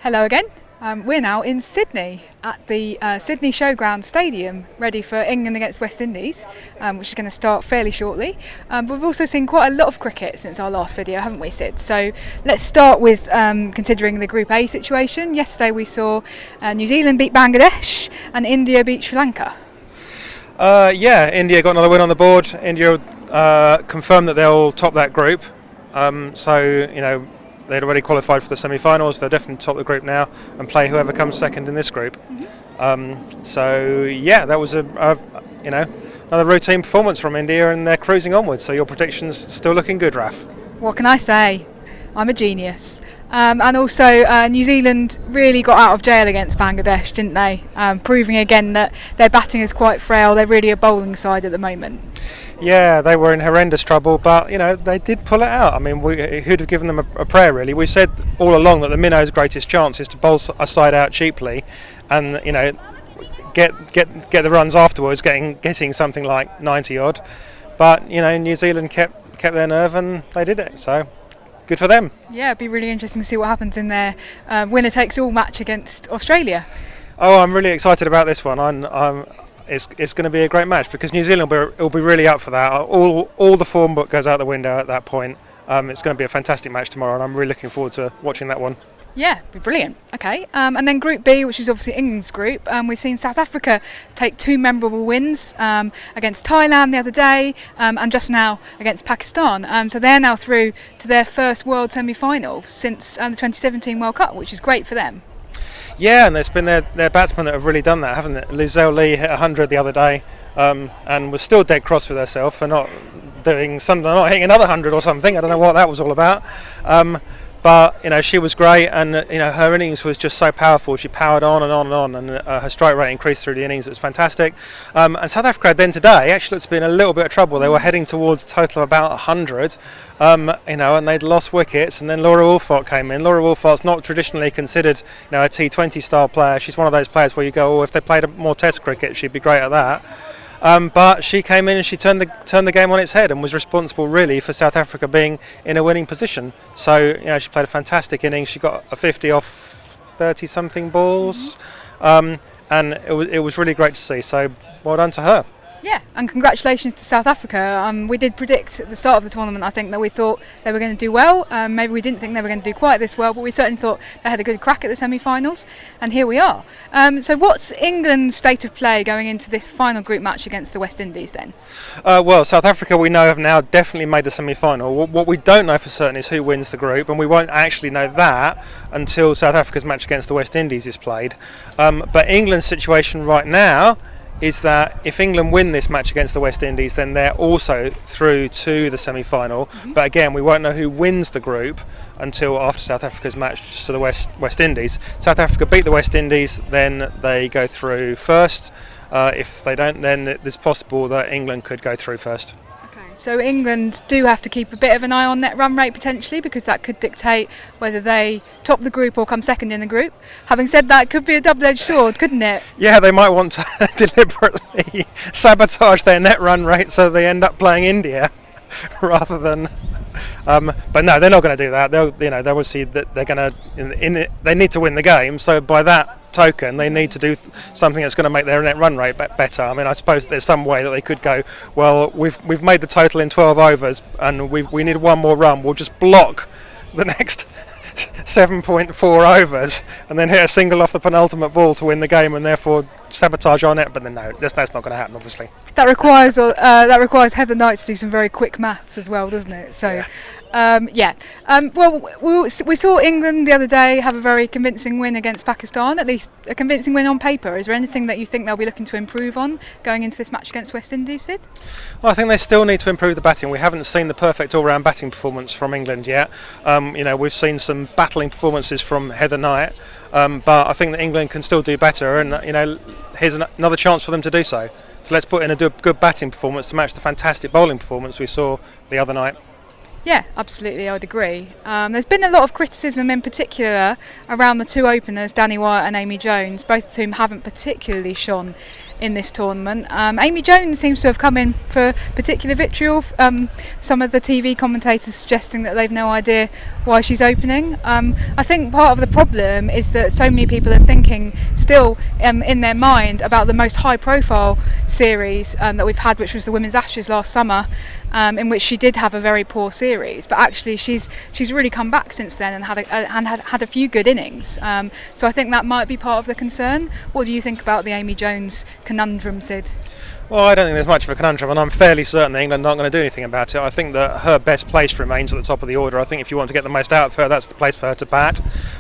Hello again. We're now in Sydney at the Sydney Showground Stadium, ready for England against West Indies, which is going to start fairly shortly. But we've also seen quite a lot of cricket since our last video, haven't we, Sid? So let's start with considering the Group A situation. Yesterday we saw New Zealand beat Bangladesh and India beat Sri Lanka. India got another win on the board. India confirmed that they'll top that group. They'd already qualified for the semi-finals. They'll definitely top the group now and play whoever comes second in this group. That was another routine performance from India, and they're cruising onwards. So your predictions still looking good, Raf? What can I say? I'm a genius. And also New Zealand really got out of jail against Bangladesh, didn't they? Proving again that their batting is quite frail. They're really a bowling side at the moment. Yeah, they were in horrendous trouble, but they did pull it out. I mean, who'd have given them a prayer, really? We said all along that the Minnows' greatest chance is to bowl a side out cheaply, and get the runs afterwards, getting something like 90 odd. But New Zealand kept their nerve and they did it. So good for them. Yeah, it'd be really interesting to see what happens in their winner-takes-all match against Australia. Oh, I'm really excited about this one. It's going to be a great match because New Zealand will be really up for that. All the form book goes out the window at that point. It's going to be a fantastic match tomorrow, and I'm really looking forward to watching that one. Yeah, it'd be brilliant. Okay, and then Group B, which is obviously England's group, we've seen South Africa take two memorable wins against Thailand the other day and just now against Pakistan. So they're now through to their first World semi-final since the 2017 World Cup, which is great for them. Yeah, and it's been their batsmen that have really done that, haven't it? Luzelle Lee hit 100 the other day and was still dead cross with herself for not doing something, not hitting another 100 or something. I don't know what that was all about. But she was great, and her innings was just so powerful. She powered on and on and on, and her strike rate increased through the innings. It was fantastic. And South Africa then today actually it's been a little bit of trouble. They were heading towards a total of about 100, and they'd lost wickets. And then Laura Wolfart came in. Laura Wolfart's not traditionally considered a T20 style player. She's one of those players where you go, if they played more Test cricket, she'd be great at that. But she came in and she turned the game on its head and was responsible really for South Africa being in a winning position. So she played a fantastic innings. She got a 50 off 30 something balls, and it was really great to see. So well done to her. Yeah, and congratulations to South Africa. We did predict at the start of the tournament, I think, that we thought they were going to do well. Maybe we didn't think they were going to do quite this well, but we certainly thought they had a good crack at the semi-finals, and here we are. So what's England's state of play going into this final group match against the West Indies then? Well, South Africa we know have now definitely made the semi-final. What we don't know for certain is who wins the group, and we won't actually know that until South Africa's match against the West Indies is played. But England's situation right now is that if England win this match against the West Indies, then they're also through to the semi-final. But again, we won't know who wins the group until after South Africa's match to the West Indies. South Africa beat the West Indies, then they go through first. If they don't, then it's possible that England could go through first. So England do have to keep a bit of an eye on net run rate potentially, because that could dictate whether they top the group or come second in the group. Having said that, it could be a double-edged sword, couldn't it? Yeah, they might want to deliberately sabotage their net run rate so they end up playing India rather than. But no, they're not going to do that. They will see that they're going to. They need to win the game. So by that token, they need to do something that's going to make their net run rate better. I mean, I suppose there's some way that they could go, well, we've made the total in 12 overs, and we need one more run. We'll just block the next 7.4 overs and then hit a single off the penultimate ball to win the game, and therefore sabotage our net. But then no, that's not going to happen, obviously. That requires Heather Knight to do some very quick maths as well, doesn't it? So. Yeah. We saw England the other day have a very convincing win against Pakistan, at least a convincing win on paper. Is there anything that you think they'll be looking to improve on going into this match against West Indies, Sid? Well, I think they still need to improve the batting. We haven't seen the perfect all-round batting performance from England yet. We've seen some battling performances from Heather Knight, but I think that England can still do better, and here's another chance for them to do so. So let's put in a good batting performance to match the fantastic bowling performance we saw the other night. Yeah, absolutely, I would agree. There's been a lot of criticism in particular around the two openers, Danny Wyatt and Amy Jones, both of whom haven't particularly shone in this tournament. Amy Jones seems to have come in for particular vitriol. Some of the TV commentators suggesting that they've no idea why she's opening. I think part of the problem is that so many people are thinking still in their mind about the most high profile series that we've had, which was the Women's Ashes last summer, in which she did have a very poor series, but actually she's really come back since then and had a few good innings. So I think that might be part of the concern. What do you think about the Amy Jones conundrum, Sid? Well, I don't think there's much of a conundrum, and I'm fairly certain that England aren't going to do anything about it. I think that her best place remains at the top of the order. I think if you want to get the most out of her, that's the place for her to bat.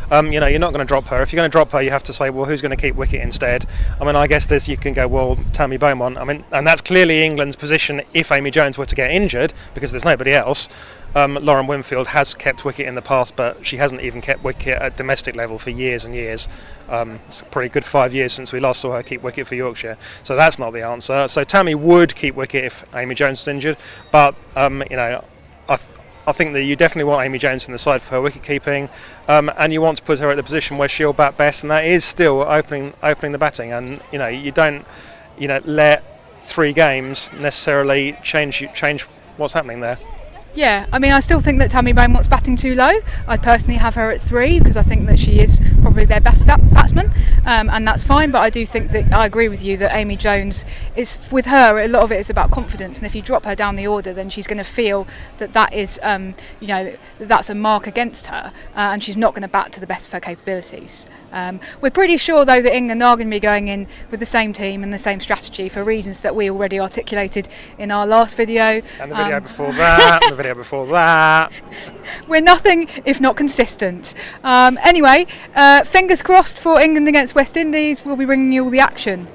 You're not going to drop her. If you're going to drop her, you have to say, well, who's going to keep wicket instead? I mean, I guess you can go, well, Tammy Beaumont. I mean, and that's clearly England's position if Amy Jones were to get injured, because there's nobody else. Lauren Winfield has kept wicket in the past, but she hasn't even kept wicket at domestic level for years and years. It's a pretty good 5 years since we last saw her keep wicket for Yorkshire, so that's not the answer. So Tammy would keep wicket if Amy Jones is injured, but I think that you definitely want Amy Jones in the side for her wicket keeping, and you want to put her at the position where she'll bat best, and that is still opening the batting. And you don't let 3 games necessarily change what's happening there. Yeah, I mean, I still think that Tammy Beaumont's batting too low. I'd personally have her at 3 because I think that she is probably their best batsman, and that's fine. But I do think that I agree with you that Amy Jones is, with her, a lot of it is about confidence. And if you drop her down the order, then she's going to feel that is, that's a mark against her, and she's not going to bat to the best of her capabilities. We're pretty sure, though, that England are going to be going in with the same team and the same strategy for reasons that we already articulated in our last video. And the video before that, and the video before that. We're nothing if not consistent. Anyway, fingers crossed for England against West Indies. We'll be bringing you all the action.